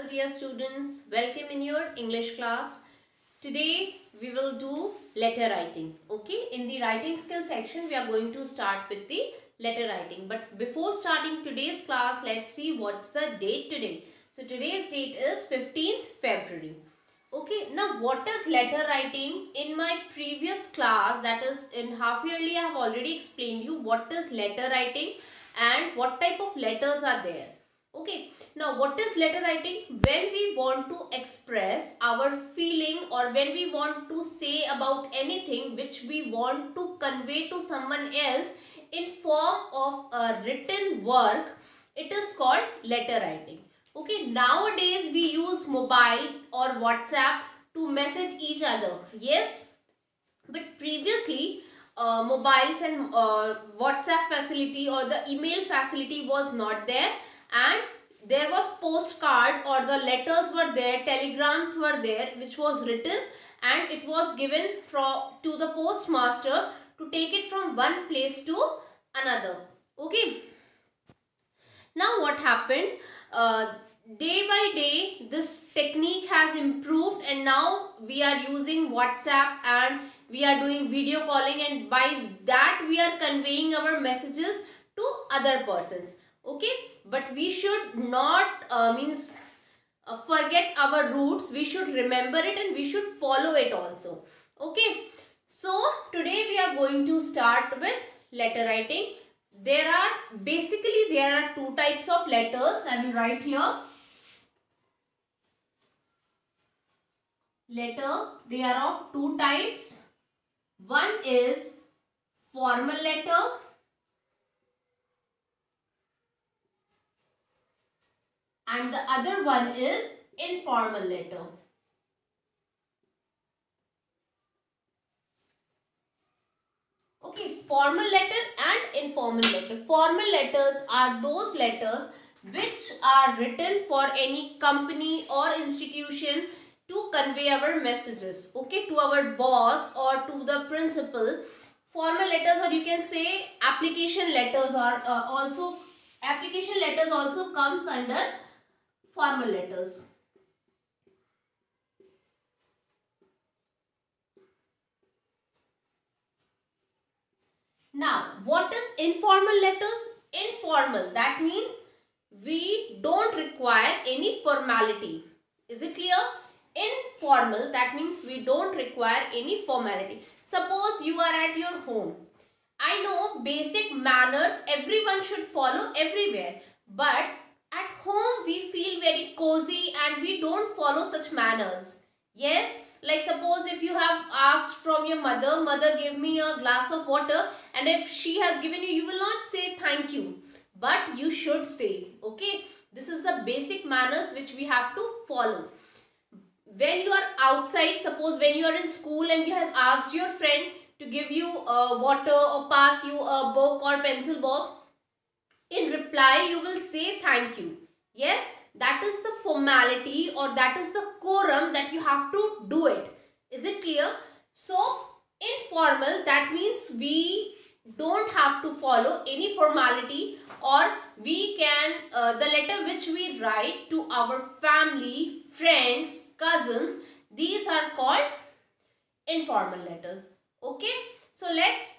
Hello dear students, welcome in your English class. Today we will do letter writing. Okay, in the writing skill section we are going to start with the letter writing. But before starting today's class, let's see what's the date today. So today's date is 15th February. Okay, now what is letter writing? In my previous class, that is in half yearly, I have already explained you what is letter writing and what type of letters are there. Okay, now what is letter writing? When we want to express our feeling or when we want to say about anything which we want to convey to someone else in form of a written work, it is called letter writing. Okay, nowadays we use mobile or WhatsApp to message each other. Yes, but previously mobiles and WhatsApp facility or the email facility was not there, and there was postcard or the letters were there, telegrams were there, which was written and it was given to the postmaster to take it from one place to another. Okay, now what happened, day by day this technique has improved and now we are using WhatsApp and we are doing video calling, and by that we are conveying our messages to other persons. Okay, but we should not forget our roots. We should remember it and we should follow it also. Okay, so today we are going to start with letter writing. There are two types of letters. I will write here. Letter, they are of two types. One is formal letter and the other one is informal letter. Okay, formal letter and informal letter. Formal letters are those letters which are written for any company or institution to convey our messages, okay, to our boss or to the principal. Formal letters, or you can say application letters, are application letters also comes under formal letters. Now, what is informal letters? Informal, that means we don't require any formality. Is it clear? Informal, that means we don't require any formality. Suppose you are at your home. I know basic manners everyone should follow everywhere, but at home we feel very cozy and we don't follow such manners. Yes, like suppose if you have asked from your mother give me a glass of water, and if she has given you will not say thank you, but you should say. Okay, this is the basic manners which we have to follow. When you are outside, suppose when you are in school and you have asked your friend to give you water or pass you a book or pencil box, in reply you will say thank you. Yes, that is the formality or that is the quorum that you have to do it. Is it clear? So informal, that means we don't have to follow any formality, or we can the letter which we write to our family, friends, cousins, these are called informal letters. Okay, so let's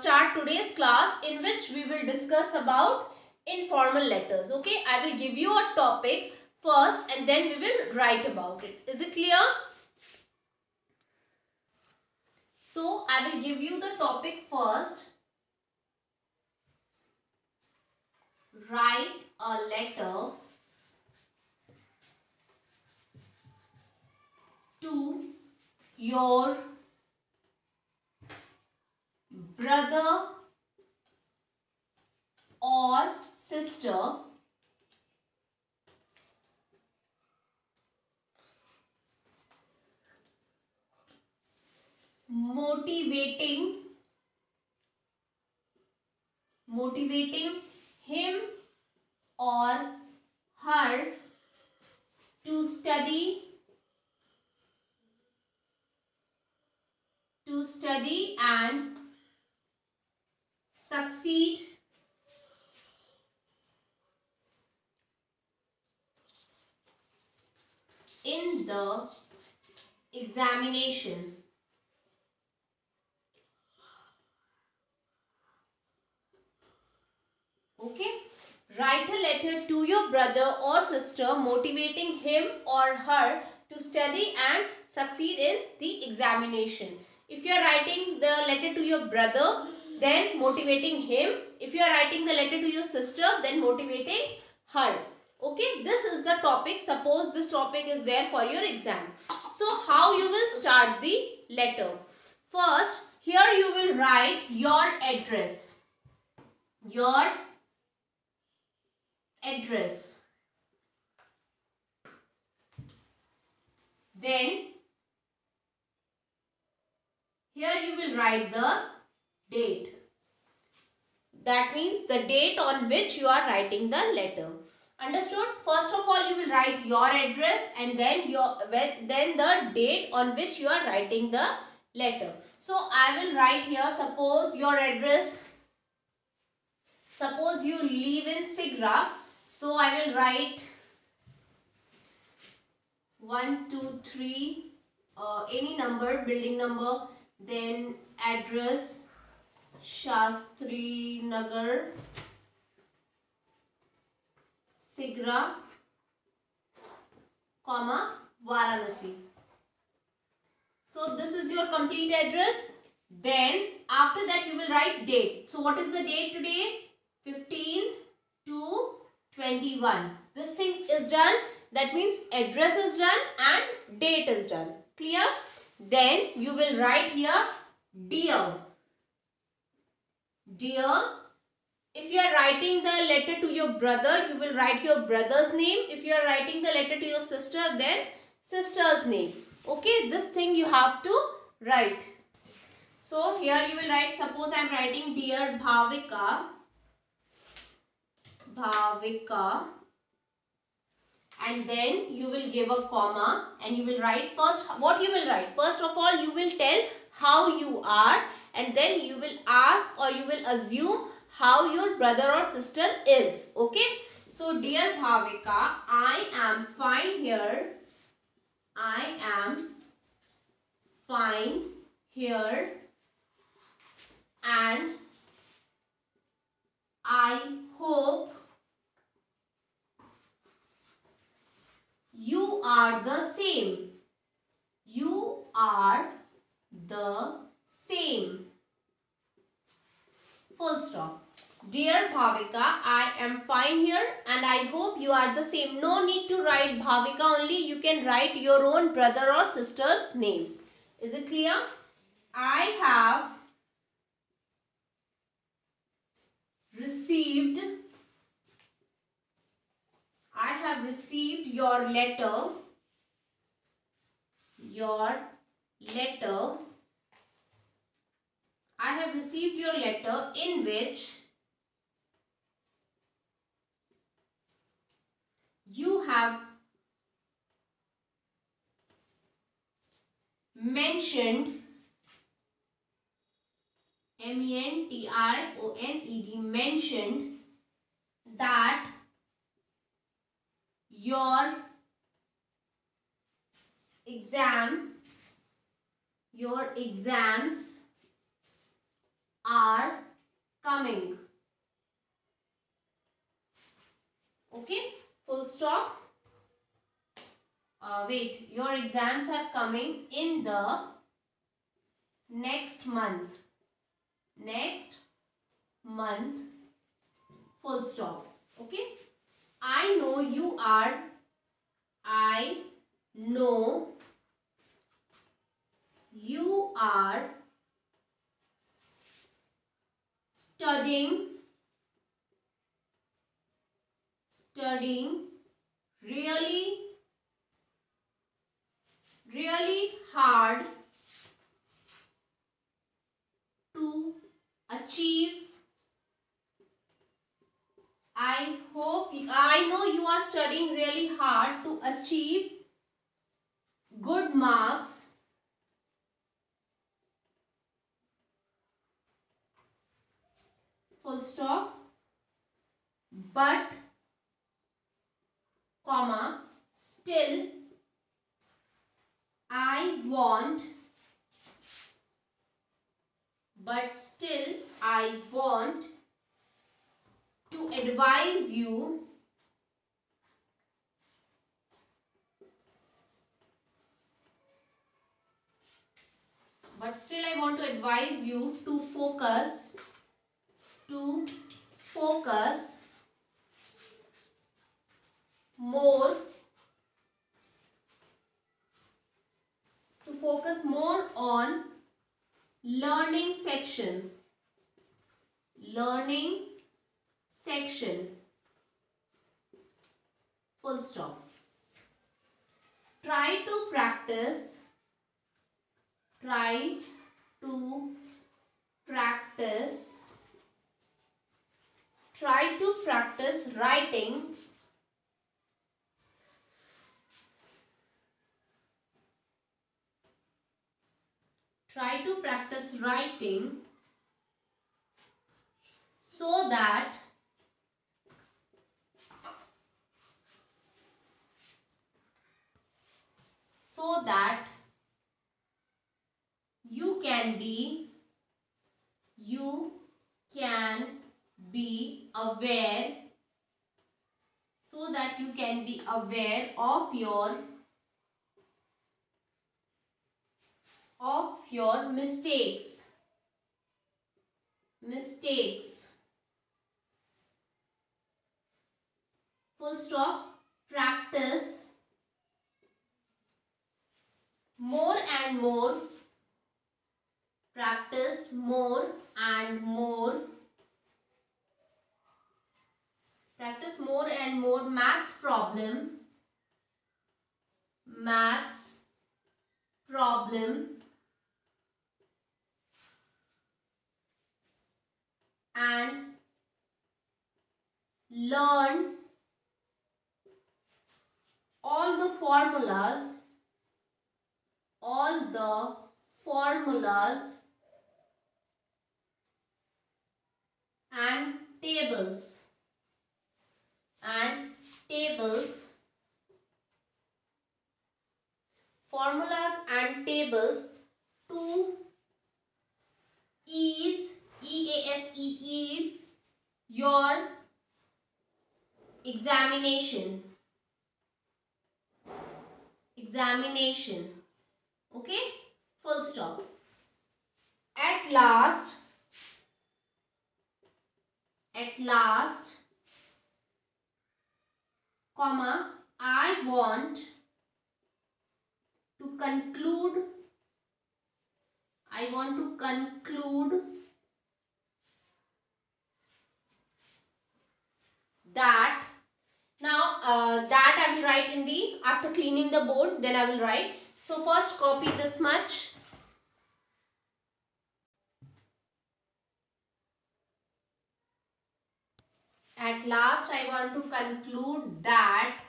start today's class, in which we will discuss about informal letters. Okay, I will give you a topic first and then we will write about it. Is it clear? So I will give you the topic first. Write a letter to your brother or sister motivating him or her to study and succeed in the examination. Okay. Write a letter to your brother or sister motivating him or her to study and succeed in the examination. If you are writing the letter to your brother, then motivating him. If you are writing the letter to your sister, then motivating her. Okay, this is the topic. Suppose this topic is there for your exam. So, how you will start the letter? First, here you will write your address. Your address. Then here you will write the date. That means the date on which you are writing the letter. Understood? First of all, you will write your address and then the date on which you are writing the letter. So I will write here, suppose your address, suppose you live in Sigra. So I will write 1, 2, 3, any number, building number, then address Shastri Nagar, Sigra, comma, Varanasi. So this is your complete address. Then after that you will write date. So what is the date today? 15 to 21. This thing is done. That means address is done and date is done. Clear? Then you will write here dear. Dear. If you are writing the letter to your brother, you will write your brother's name. If you are writing the letter to your sister, then sister's name. Okay, this thing you have to write. So here you will write, suppose I am writing dear Bhavika. Bhavika. And then you will give a comma and you will write first, what you will write? First of all, you will tell how you are and then you will ask or you will assume how your brother or sister is. Okay. So, dear Bhavika, I am fine here. I am fine here and I hope you are the same. You are the same. Full stop. Dear Bhavika, I am fine here and I hope you are the same. No need to write Bhavika only. You can write your own brother or sister's name. Is it clear? I have received your letter. I have received your letter in which you have mentioned, mentioned, mentioned that your exams are coming. Okay, full stop. Wait, your exams are coming in the next month. Next month, full stop. Okay, I know you are studying really hard to achieve. I know you are studying really hard to achieve good marks full stop, but comma still I want, but still I want to advise you to focus more on learning section. Full stop. Try to practice writing. So that you can be aware of your mistakes. Full stop. Practice more and more. Maths problem and learn all the formulas and tables to ease your examination. Okay, full stop. At last, comma, I want to conclude that. Now that I will write in the, after cleaning the board, then I will write. So first copy this much. At last I want to conclude that,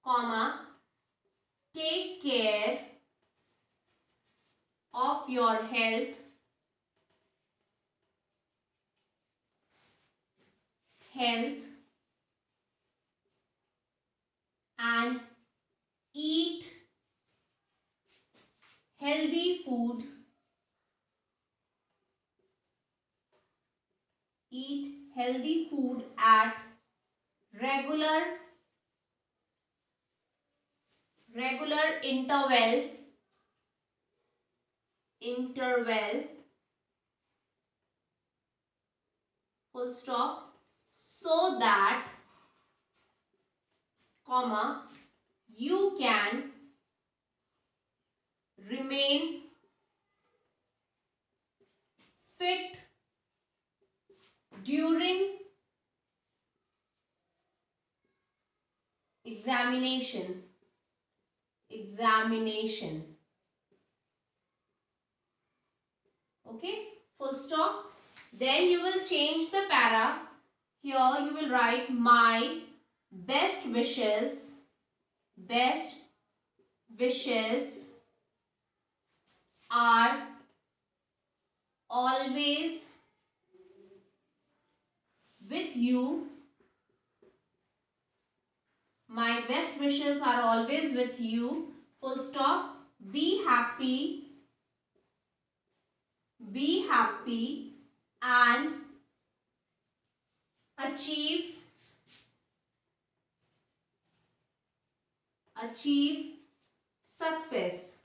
comma, take care of your health and eat healthy food. At regular interval. Full stop. So that, comma, you can remain fit during examination. Okay, full stop. Then you will change the para. Here you will write my best wishes are always with you. My best wishes are always with you. Full stop. Be happy. Be happy and achieve success.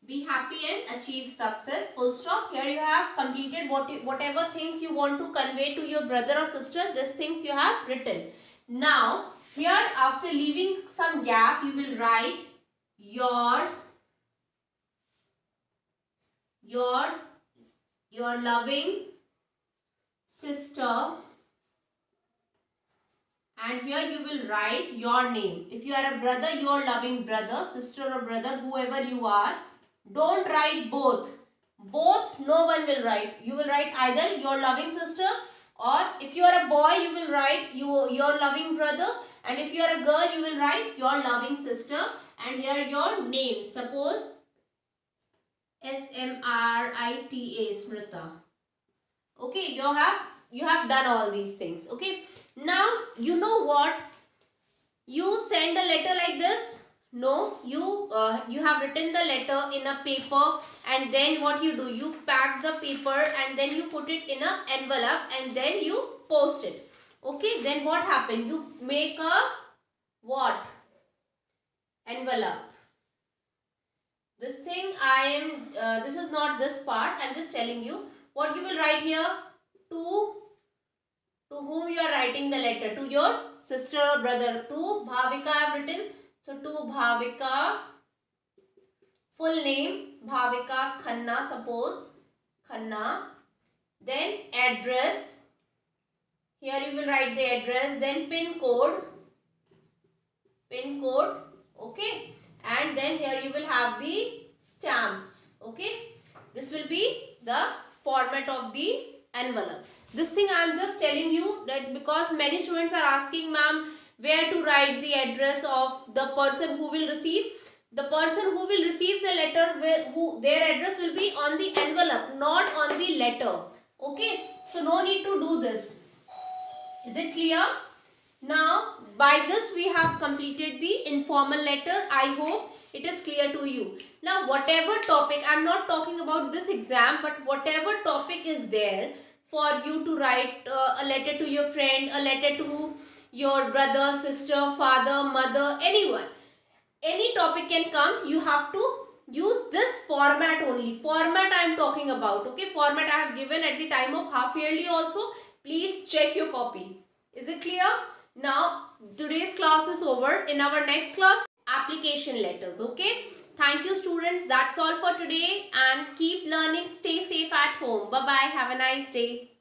Be happy and achieve success. Full stop. Here you have completed whatever things you want to convey to your brother or sister. These things you have written. Now here, after leaving some gap, you will write your loving sister, and here you will write your name. If you are a brother, your loving brother, sister or brother, whoever you are. Don't write both. No one will write. You will write either your loving sister, or if you are a boy, you will write your loving brother, and if you are a girl, you will write your loving sister, and here your name. Suppose Smrita, Smrita. Okay, you have done all these things. Okay, now you know what? You send a letter like this. No, you have written the letter in a paper, and then what you do? You pack the paper and then you put it in an envelope and then you post it. Okay, then what happened? You make a what? Envelope. This thing this is not this part. I am just telling you what you will write here. To whom you are writing the letter? To your sister or brother. To Bhavika I have written. So to Bhavika, full name Bhavika Khanna, suppose Khanna. Then address. Here you will write the address. Then pin code. Okay. And then here you will have the stamps. Okay. This will be the format of the envelope. This thing I am just telling you that because many students are asking, ma'am, where to write the address of the person who will receive. The person who will receive the letter, their address will be on the envelope, not on the letter. Okay. So no need to do this. Is it clear? Now by this we have completed the informal letter. I hope it is clear to you. Now whatever topic, I am not talking about this exam, but whatever topic is there for you to write a letter to your friend, a letter to your brother, sister, father, mother, anyone. Any topic can come. You have to use this format only. Format I am talking about. Okay, format I have given at the time of half yearly also. Please check your copy. Is it clear? Now today's class is over. In our next class, application letters. Okay. Thank you students. That's all for today, and keep learning. Stay safe at home. Bye bye. Have a nice day.